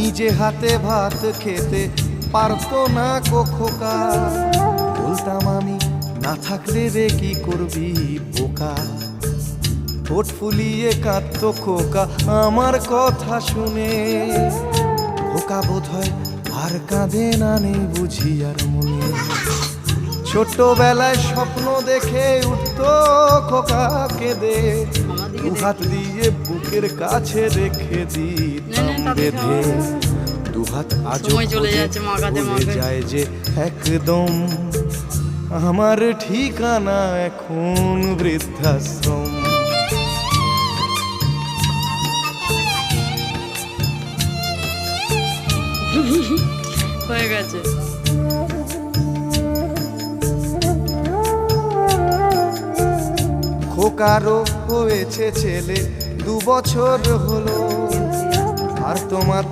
নিজে হাতে ভাত খেতে পারতো না খোকা। বলতাম আমি না থাকলে রে কি করবি বোকা। ঠোঁট ফুলিয়ে কাঁদতো খোকা আমার কথা শুনে। খোকা বোধহয় আর কাঁদে না, নেই বুঝি আর মনে। ছোটবেলায় স্বপ্ন দেখে উঠতো খোকা কেঁদে, দু হাত দিয়ে বুকের কাছে রেখে দিতাম বেঁধে। দু হাত আজও ভুলে যায় যে একদম, আমার ঠিকানা এখন বৃদ্ধাশ্রম। হয়ে গেছে। খোকারও হয়েছে ছেলে 2 বছর হলো, আর তোমার